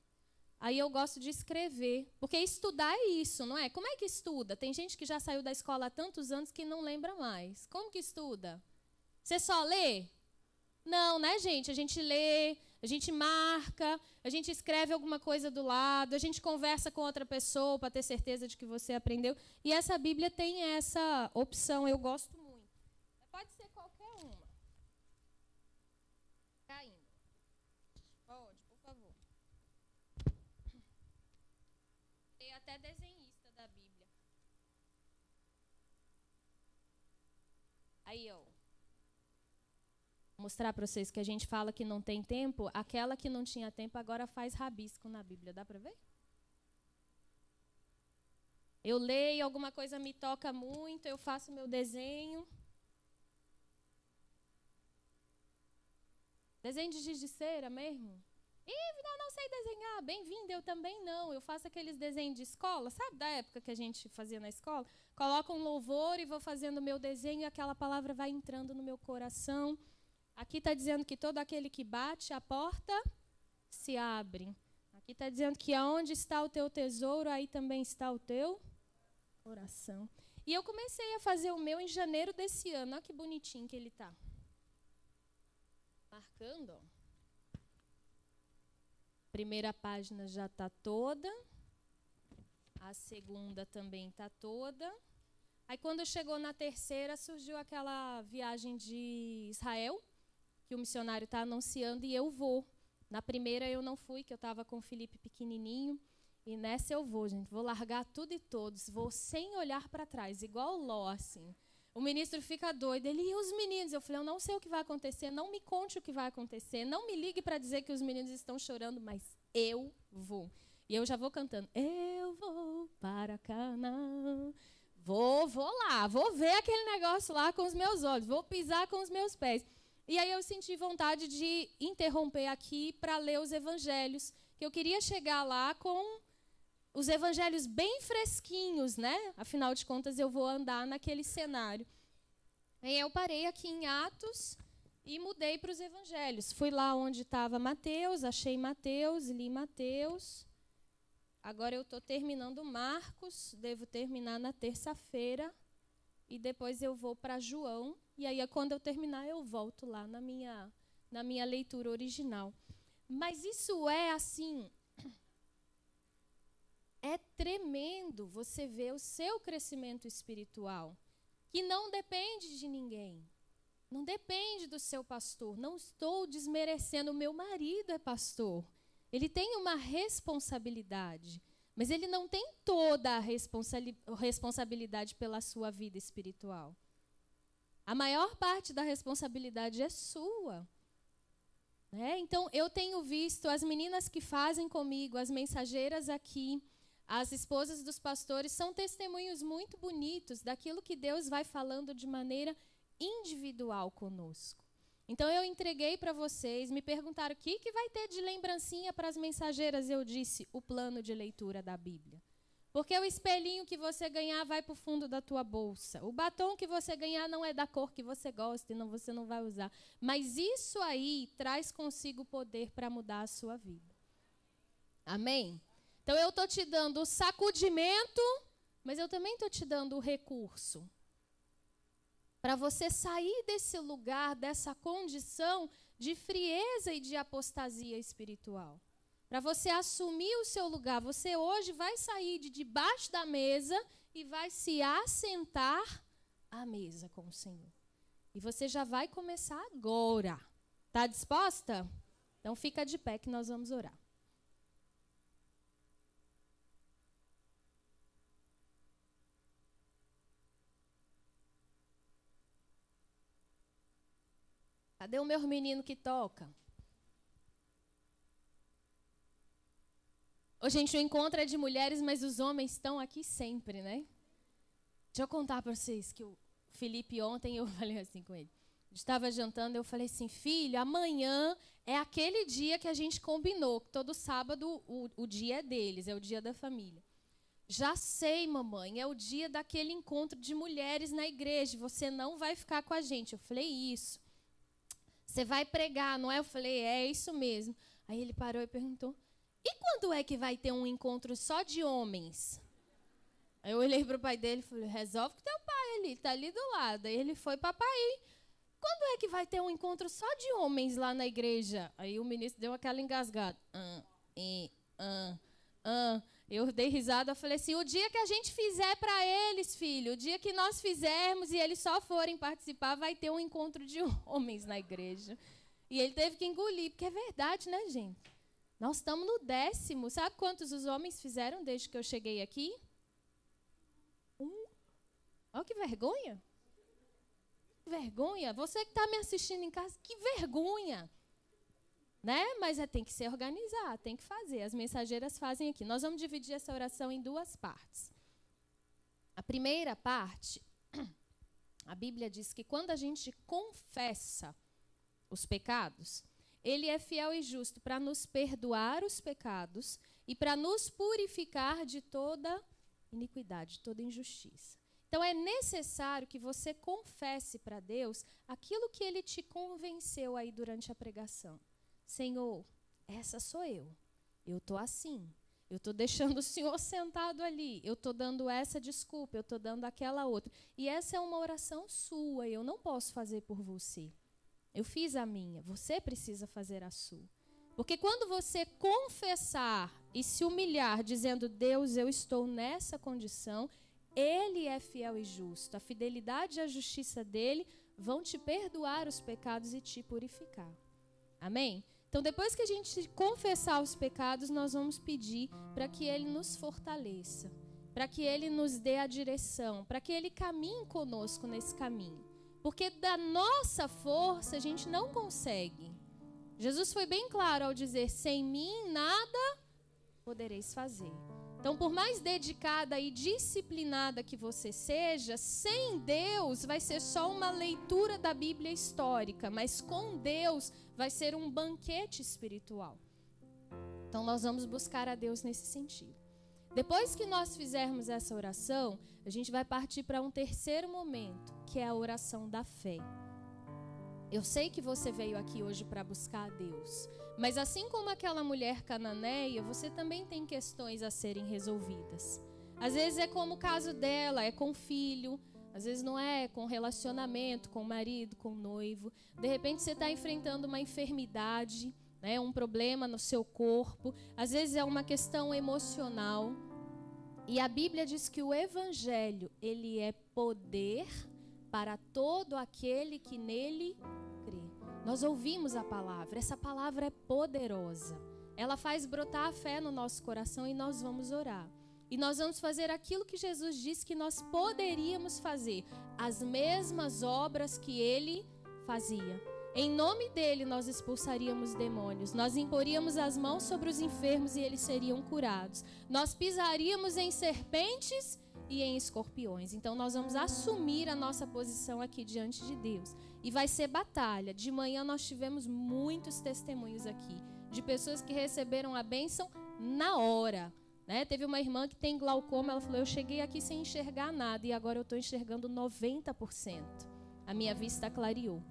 Aí eu gosto de escrever, porque estudar é isso, não é? Como é que estuda? Tem gente que já saiu da escola há tantos anos que não lembra mais. Como que estuda? Você só lê? Não, né, gente? A gente lê, a gente marca, a gente escreve alguma coisa do lado, a gente conversa com outra pessoa para ter certeza de que você aprendeu. E essa Bíblia tem essa opção, eu gosto muito. Pode ser qualquer uma. Caindo. Pode, por favor. Tem até desenhista da Bíblia. Aí, ó. Vou mostrar para vocês que a gente fala que não tem tempo. Aquela que não tinha tempo agora faz rabisco na Bíblia. Dá para ver? Eu leio, alguma coisa me toca muito, eu faço meu desenho. Desenho de giz de cera mesmo? Eu não sei desenhar. Bem-vindo, eu também não. Eu faço aqueles desenhos de escola, sabe da época que a gente fazia na escola? Coloco um louvor e vou fazendo o meu desenho e aquela palavra vai entrando no meu coração. Aqui está dizendo que todo aquele que bate, a porta se abre. Aqui está dizendo que aonde está o teu tesouro, aí também está o teu coração. E eu comecei a fazer o meu em janeiro desse ano. Olha que bonitinho que ele está. Marcando, ó. Primeira página já está toda. A segunda também está toda. Aí quando chegou na terceira, surgiu aquela viagem de Israel, que o missionário está anunciando, e eu vou. Na primeira eu não fui, que eu estava com o Felipe pequenininho. E nessa eu vou, gente. Vou largar tudo e todos. Vou sem olhar para trás, igual Ló, assim. O ministro fica doido. Ele, e os meninos? Eu falei, eu não sei o que vai acontecer. Não me conte o que vai acontecer. Não me ligue para dizer que os meninos estão chorando, mas eu vou. E eu já vou cantando. Eu vou para Canaã. Vou lá. Vou ver aquele negócio lá com os meus olhos. Vou pisar com os meus pés. E aí eu senti vontade de interromper aqui para ler os evangelhos. Que eu queria chegar lá com os evangelhos bem fresquinhos, né? Afinal de contas, eu vou andar naquele cenário. Aí eu parei aqui em Atos e mudei para os evangelhos. Fui lá onde estava Mateus, achei Mateus, li Mateus. Agora eu estou terminando Marcos, devo terminar na terça-feira. E depois eu vou para João. E aí, quando eu terminar, eu volto lá na minha leitura original. Mas isso é assim... É tremendo você ver o seu crescimento espiritual, que não depende de ninguém. Não depende do seu pastor. Não estou desmerecendo. O meu marido é pastor. Ele tem uma responsabilidade, mas ele não tem toda a responsabilidade pela sua vida espiritual. A maior parte da responsabilidade é sua. Então, eu tenho visto as meninas que fazem comigo, as mensageiras aqui, as esposas dos pastores, são testemunhos muito bonitos daquilo que Deus vai falando de maneira individual conosco. Então, eu entreguei para vocês, me perguntaram o que vai ter de lembrancinha para as mensageiras. Eu disse, o plano de leitura da Bíblia. Porque o espelhinho que você ganhar vai para o fundo da tua bolsa. O batom que você ganhar não é da cor que você gosta, então você não vai usar. Mas isso aí traz consigo poder para mudar a sua vida. Amém? Então eu estou te dando o sacudimento, mas eu também estou te dando o recurso. Para você sair desse lugar, dessa condição de frieza e de apostasia espiritual. Para você assumir o seu lugar, você hoje vai sair de debaixo da mesa e vai se assentar à mesa com o Senhor. E você já vai começar agora. Está disposta? Então fica de pé que nós vamos orar. Cadê o meu menino que toca? Ô, gente, o encontro é de mulheres, mas os homens estão aqui sempre, né? Deixa eu contar para vocês que o Felipe ontem, eu falei assim com ele. Estava jantando, eu falei assim, filho, amanhã é aquele dia que a gente combinou, que todo sábado o dia é deles, é o dia da família. Já sei, mamãe, é o dia daquele encontro de mulheres na igreja, você não vai ficar com a gente. Eu falei, isso. Você vai pregar, não é? Eu falei, é isso mesmo. Aí ele parou e perguntou, e quando é que vai ter um encontro só de homens? Aí eu olhei para o pai dele e falei, resolve com teu pai ali, está ali do lado. Aí ele foi, papai, quando é que vai ter um encontro só de homens lá na igreja? Aí o ministro deu aquela engasgada. Eu dei risada, eu falei assim, o dia que a gente fizer para eles, filho, o dia que nós fizermos e eles só forem participar, vai ter um encontro de homens na igreja. E ele teve que engolir, porque é verdade, né, gente? Nós estamos no 10º. Sabe quantos os homens fizeram desde que eu cheguei aqui? 1. Olha que vergonha. Que vergonha. Você que está me assistindo em casa, que vergonha. Né? Mas tem que se organizar, tem que fazer. As mensageiras fazem aqui. Nós vamos dividir essa oração em 2 partes. A primeira parte, a Bíblia diz que quando a gente confessa os pecados, Ele é fiel e justo para nos perdoar os pecados e para nos purificar de toda iniquidade, de toda injustiça. Então, é necessário que você confesse para Deus aquilo que Ele te convenceu aí durante a pregação. Senhor, essa sou eu. Eu estou assim. Eu estou deixando o Senhor sentado ali. Eu estou dando essa desculpa, eu estou dando aquela outra. E essa é uma oração sua, eu não posso fazer por você. Eu fiz a minha, você precisa fazer a sua. Porque quando você confessar e se humilhar, dizendo, Deus, eu estou nessa condição, Ele é fiel e justo. A fidelidade e a justiça dEle vão te perdoar os pecados e te purificar. Amém? Então, depois que a gente confessar os pecados, nós vamos pedir para que Ele nos fortaleça, para que Ele nos dê a direção, para que Ele caminhe conosco nesse caminho. Porque da nossa força a gente não consegue. Jesus foi bem claro ao dizer, sem mim nada podereis fazer. Então, por mais dedicada e disciplinada que você seja, sem Deus vai ser só uma leitura da Bíblia histórica, mas com Deus vai ser um banquete espiritual. Então, nós vamos buscar a Deus nesse sentido. Depois que nós fizermos essa oração, a gente vai partir para um terceiro momento, que é a oração da fé. Eu sei que você veio aqui hoje para buscar a Deus, mas assim como aquela mulher cananeia, você também tem questões a serem resolvidas. Às vezes é como o caso dela, é com o filho, às vezes não é com relacionamento, com o marido, com o noivo. De repente você está enfrentando uma enfermidade, né, um problema no seu corpo, às vezes é uma questão emocional. E a Bíblia diz que o Evangelho, ele é poder para todo aquele que nele crê. Nós ouvimos a palavra, essa palavra é poderosa. Ela faz brotar a fé no nosso coração e nós vamos orar. E nós vamos fazer aquilo que Jesus disse que nós poderíamos fazer, as mesmas obras que ele fazia. Em nome dele nós expulsaríamos demônios, nós imporíamos as mãos sobre os enfermos e eles seriam curados. Nós pisaríamos em serpentes e em escorpiões. Então nós vamos assumir a nossa posição aqui diante de Deus. E vai ser batalha. De manhã nós tivemos muitos testemunhos aqui, de pessoas que receberam a bênção na hora. Teve uma irmã que tem glaucoma, ela falou, eu cheguei aqui sem enxergar nada e agora eu estou enxergando 90%. A minha vista clareou.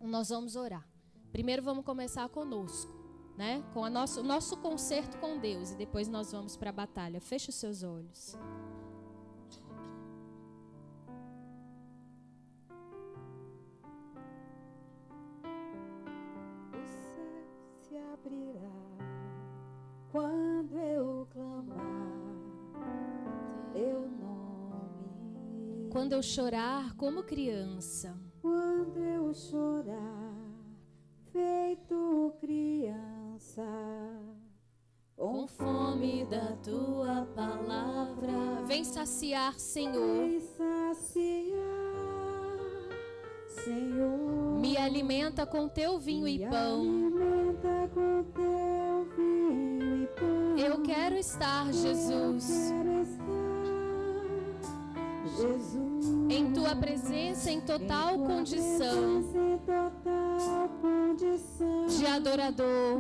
Nós vamos orar. Primeiro vamos começar conosco, com o nosso concerto com Deus e depois nós vamos para a batalha. Feche os seus olhos. O céu se abrirá quando eu clamar teu nome. Quando eu chorar como criança. Quando eu chorar feito criança, com fome da tua palavra. Vem saciar, Senhor. Vem saciar, Senhor. Me alimenta com teu vinho e pão. Me alimenta com teu vinho e pão. Eu quero estar, Jesus. Eu quero estar, Jesus. Em tua presença, em total condição de adorador.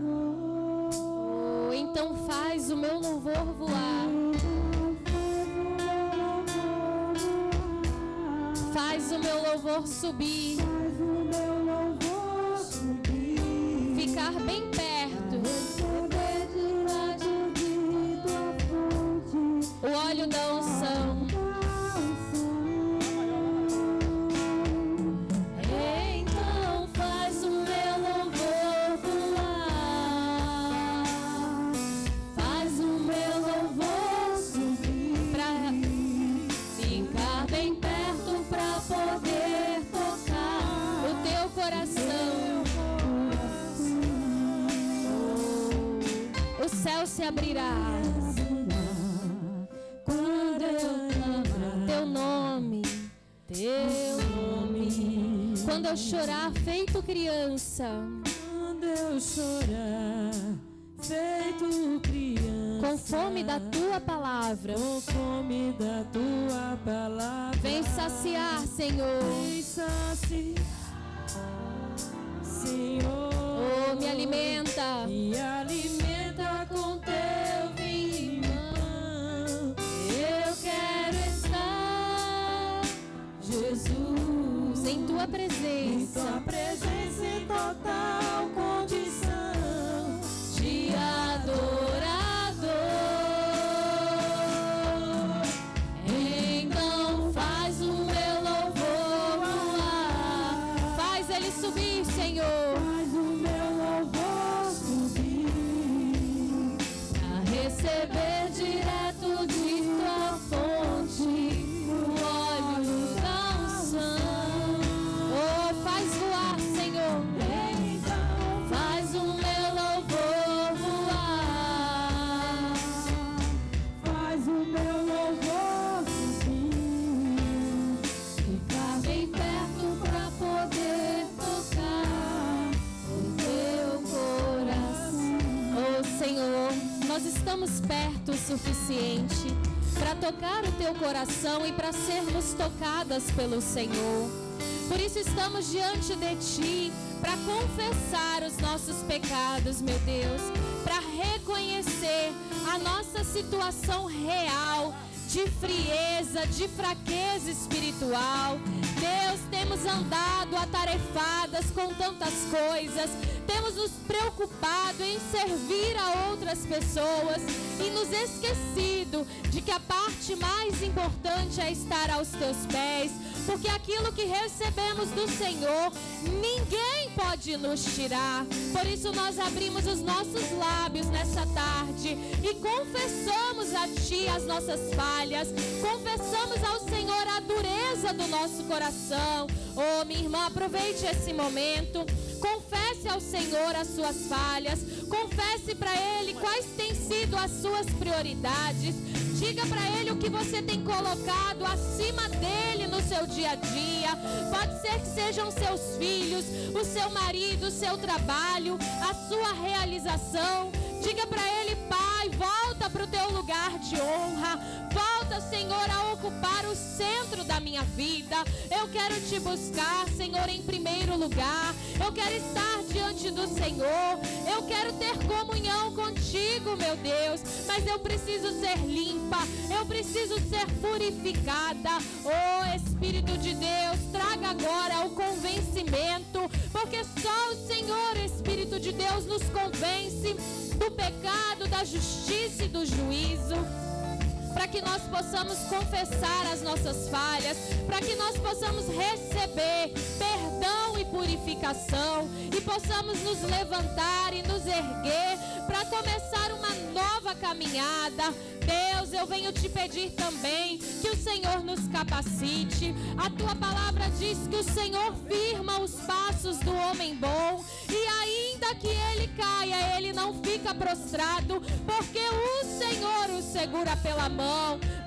Oh, então faz o meu louvor voar. Faz o meu louvor subir. Ficar bem perto. O óleo da unção. Então faz o meu louvor voar. Faz o meu louvor subir. Pra ficar bem perto, pra poder tocar o teu coração. O céu se abrirá. Teu nome. Quando eu chorar feito criança. Quando eu chorar feito criança. Com fome da tua palavra. Com fome da tua palavra. Vem saciar, Senhor. Vem saciar, Senhor. Oh, me alimenta. Me alimenta com teu vinho. Eu quero estar, Jesus, em tua presença. Em tua presença, em total condição de adorador. Então faz o meu louvor voar. Faz ele subir, Senhor. Faz o meu louvor subir. Pra receber direto de tua fonte o óleo da unção. Oh, faz voar, Senhor. Então Faz o meu louvor voar. faz o meu louvor subir. Ficar bem perto pra poder tocar o teu coração. Oh, Senhor, nós estamos perto o suficiente para tocar o teu coração e para sermos tocadas pelo Senhor. Por isso estamos diante de Ti para confessar os nossos pecados, meu Deus, para reconhecer a nossa situação real de frieza, de fraqueza espiritual. Deus, temos andado atarefadas com tantas coisas, temos nos preocupado em servir a outras pessoas e nos esquecido de que a parte mais importante é estar aos teus pés, porque aquilo que recebemos do Senhor, ninguém pode nos tirar. Por isso nós abrimos os nossos lábios nessa tarde e confessamos a Ti as nossas falhas, confessamos ao tristeza do nosso coração. Oh, minha irmã, aproveite esse momento. Confesse ao Senhor as suas falhas. Confesse para Ele quais têm sido as suas prioridades. Diga para Ele o que você tem colocado acima dEle no seu dia a dia. Pode ser que sejam seus filhos, o seu marido, o seu trabalho, a sua realização. Diga para Ele: Pai, volta para o teu lugar de honra. Volta, Senhor, a ocupar o centro da minha vida. Eu quero te buscar, Senhor, em primeiro lugar. Eu quero estar diante do Senhor. Eu quero ter comunhão contigo, meu Deus. Mas eu preciso ser limpa. Eu preciso ser purificada. Oh, Espírito de Deus, traga agora o convencimento. Porque só o Senhor, Espírito de Deus, nos convence do pecado, da justiça e do juízo. Para que nós possamos confessar as nossas falhas, para que nós possamos receber perdão e purificação, e possamos nos levantar e nos erguer para começar uma nova caminhada. Deus, eu venho te pedir também que o Senhor nos capacite. A tua palavra diz que o Senhor firma os passos do homem bom, e ainda que ele caia, ele não fica prostrado, porque o Senhor o segura pela mão.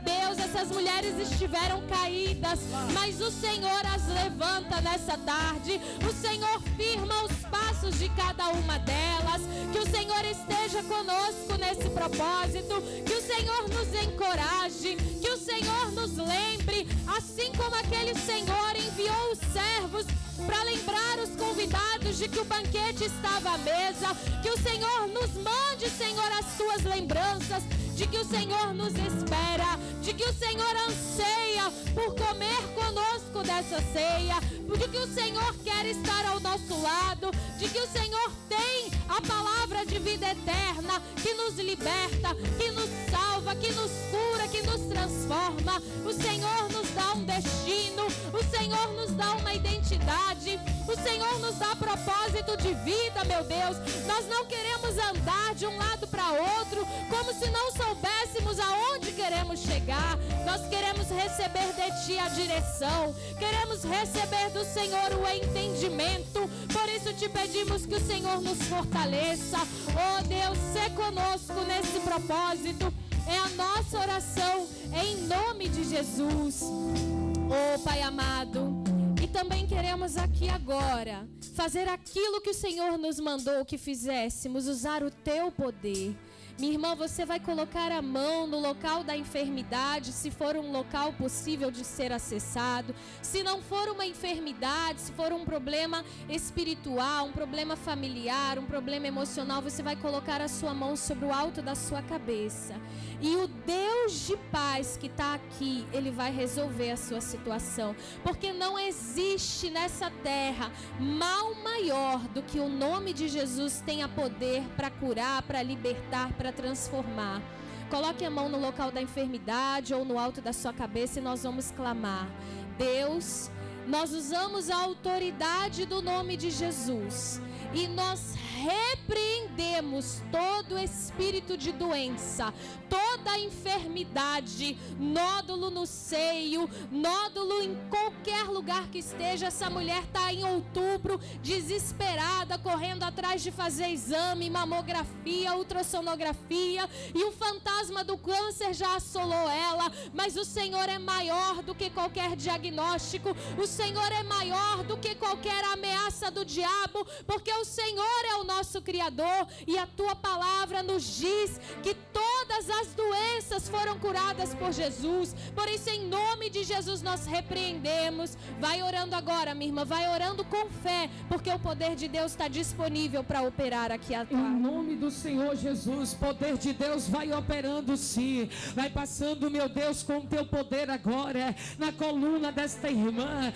Deus, essas mulheres estiveram caídas, mas o Senhor as levanta nessa tarde. O Senhor firma os passos de cada uma delas. Que o Senhor esteja conosco nesse propósito. Que o Senhor nos encoraje. Que o Senhor nos lembre, assim como aquele Senhor enviou os servos para lembrar os convidados de que o banquete estava à mesa. Que o Senhor nos mande, Senhor, as suas lembranças, de que o Senhor nos espera, de que o Senhor anseia por comer conosco dessa ceia, de que o Senhor quer estar ao nosso lado, de que o Senhor tem a palavra de vida eterna, que nos liberta, que nos salva, que nos cura, que nos transforma. O Senhor nos dá um destino, o Senhor nos dá uma identidade, o Senhor nos dá propósito de vida, meu Deus. Nós não queremos andar de um lado para outro como se não soubéssemos aonde queremos chegar. Nós queremos receber de Ti a direção, queremos receber do Senhor o entendimento. Por isso te pedimos que o Senhor nos fortaleça. Oh Deus, sê conosco nesse propósito. É a nossa oração em nome de Jesus. Oh Pai amado, e também queremos aqui agora fazer aquilo que o Senhor nos mandou que fizéssemos, usar o Teu poder. Minha irmã, você vai colocar a mão no local da enfermidade, se for um local possível de ser acessado. Se não for uma enfermidade, se for um problema espiritual, um problema familiar, um problema emocional, você vai colocar a sua mão sobre o alto da sua cabeça. E o Deus de paz que está aqui, Ele vai resolver a sua situação. Porque não existe nessa terra mal maior do que o nome de Jesus tenha poder para curar, para libertar, para transformar. Coloque a mão no local da enfermidade ou no alto da sua cabeça e nós vamos clamar. Deus, nós usamos a autoridade do nome de Jesus e nós repreendemos todo espírito de doença, toda enfermidade, nódulo no seio, nódulo em qualquer lugar que esteja. Essa mulher está em outubro, desesperada, correndo atrás de fazer exame, mamografia, ultrassonografia, e o fantasma do câncer já assolou ela. Mas o Senhor é maior do que qualquer diagnóstico, o Senhor é maior do que qualquer ameaça do diabo, porque o Senhor é o nosso Criador, e a tua palavra nos diz que todas as doenças foram curadas por Jesus. Por isso, em nome de Jesus, nós repreendemos. Vai orando agora, minha irmã, vai orando com fé, porque o poder de Deus está disponível para operar aqui à tarde. Em nome do Senhor Jesus, o poder de Deus vai operando sim, vai passando, meu Deus, com o teu poder agora, na coluna desta irmã,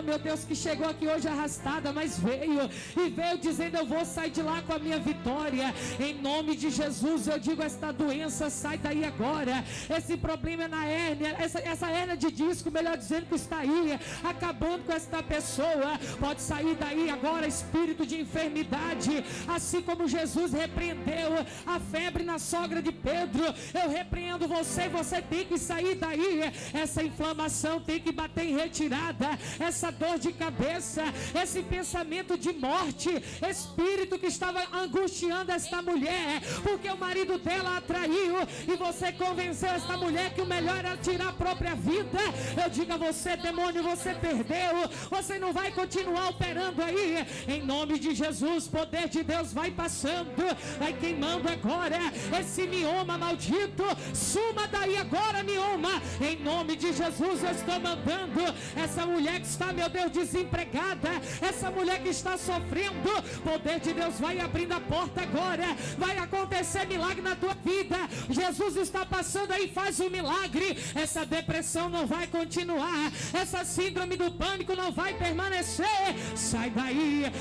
meu Deus, que chegou aqui hoje arrastada, mas veio dizendo: eu vou sair de lá com a minha vitória. Em nome de Jesus, eu digo esta esta doença sai daí agora. Esse problema é na hérnia, essa hérnia de disco, melhor dizendo, que está aí acabando com esta pessoa, pode sair daí agora. Espírito de enfermidade, assim como Jesus repreendeu a febre na sogra de Pedro, eu repreendo você. Você tem que sair daí. Essa inflamação tem que bater em retirada. Essa dor de cabeça, esse pensamento de morte, espírito que estava angustiando esta mulher, porque o marido dela a traiu, e você convenceu esta mulher que o melhor era tirar a própria vida. Eu digo a você, demônio, você perdeu. Você não vai continuar operando aí. Em nome de Jesus, poder de Deus vai passando, vai queimando agora. Esse mioma maldito, suma daí agora, mioma. Em nome de Jesus, eu estou mandando essa mulher que está, meu Deus, desempregada, essa mulher que está sofrendo, poder de Deus vai abrindo a porta agora. Vai acontecer milagre na tua vida. Jesus está passando aí, faz um milagre. Essa depressão não vai continuar, essa síndrome do pânico não vai permanecer. Sai daí,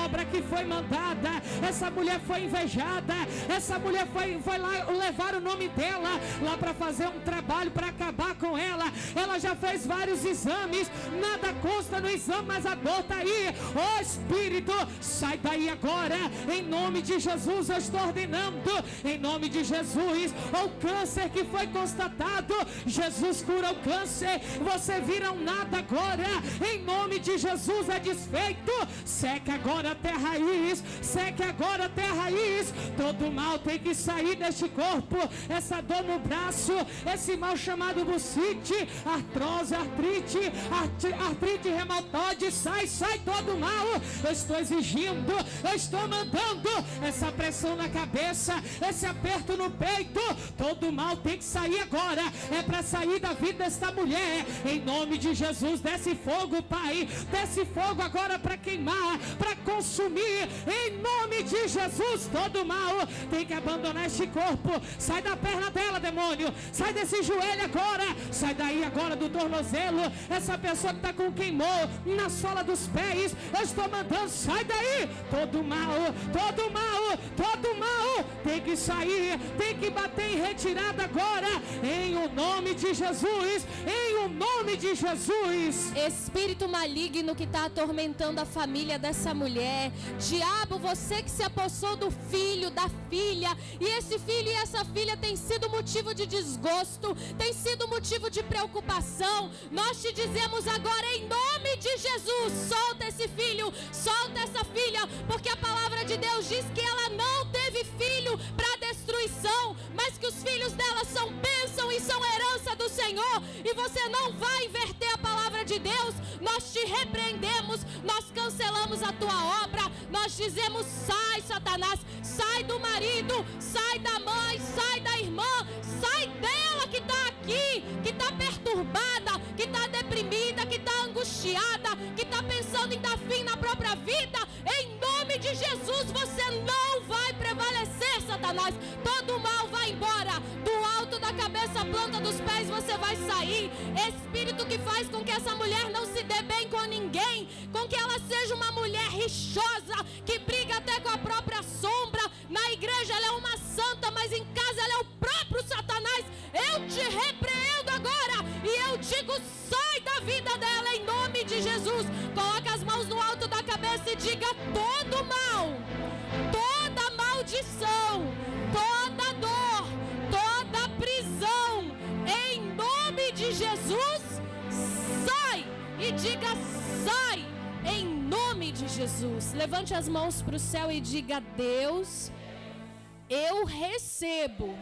obra que foi mandada. Essa mulher foi invejada, essa mulher foi lá levar o nome dela lá para fazer um trabalho para acabar com ela. Ela já fez vários exames, nada consta no exame, mas a dor está aí. Ó Espírito, sai daí agora. Em nome de Jesus, eu estou ordenando, em nome de Jesus, o câncer que foi constatado, Jesus cura o câncer. Você vira um nada agora. Em nome de Jesus é desfeito. Seca agora a terra raiz, seca agora a terra raiz. Todo mal tem que sair deste corpo. Essa dor no braço, esse mal chamado bucite, artrose, artrite reumatoide, sai todo mal. Eu estou exigindo, eu estou mandando essa pressão na cabeça, esse aperto no peito. Todo mal tem que sair agora. É para sair da vida desta mulher. Em nome de Jesus, desce fogo, Pai. Desce fogo agora para queimar, para consumir. Em nome de Jesus, todo mal tem que abandonar este corpo. Sai da perna dela, demônio. Sai desse joelho agora. Sai daí agora do tornozelo. Essa pessoa que está com queimou na sola dos pés, eu estou mandando, sai daí. Todo mal tem que sair, tem que bater em retirada agora. Em o nome de Jesus, em o nome de Jesus. Espírito maligno que está atormentando a família dessa mulher, diabo, você que se apossou do filho, da filha, e esse filho e essa filha tem sido motivo de desgosto, tem sido motivo de preocupação. Nós te dizemos agora, em nome de Jesus, solta esse filho, solta essa filha, porque a palavra de Deus diz que ela não teve filho para destruição, mas que os filhos dela são bênção e são herança do Senhor. E você não vai inverter a palavra de Deus. Nós te repreendemos, nós cancelamos a tua obra, nós dizemos: sai, Satanás, sai do marido, sai da mãe, sai da irmã, sai dela que está aqui, que está perturbada, que está deprimida, que está angustiada, que está pensando em dar fim na própria vida. Em nome de Jesus, você não vai prevalecer, Satanás. Todo mal vai embora. Do alto da cabeça, planta dos pés, você vai sair. Espírito que faz com que essa mulher não se dê bem com ninguém, com que ela seja uma mulher rixosa, que briga até com a própria sombra. Na igreja ela é uma santa, mas em casa ela é o próprio Satanás. Eu te repreendo agora e eu digo: sai da vida dela em nome de Jesus. Coloca as mãos no alto da cabeça e diga: todo mal, toda maldição, toda dor, toda prisão, em nome de Jesus, sai. E diga: sai em nome de Jesus. Levante as mãos para o céu e diga: Deus, eu recebo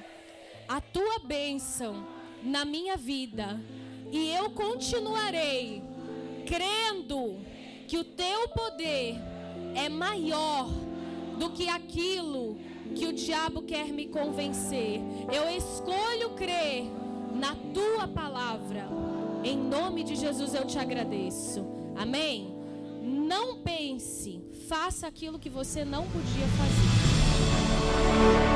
a tua bênção na minha vida, e eu continuarei crendo que o teu poder é maior do que aquilo que o diabo quer me convencer. Eu escolho crer na tua palavra. Em nome de Jesus eu te agradeço. Amém? Não pense, faça aquilo que você não podia fazer.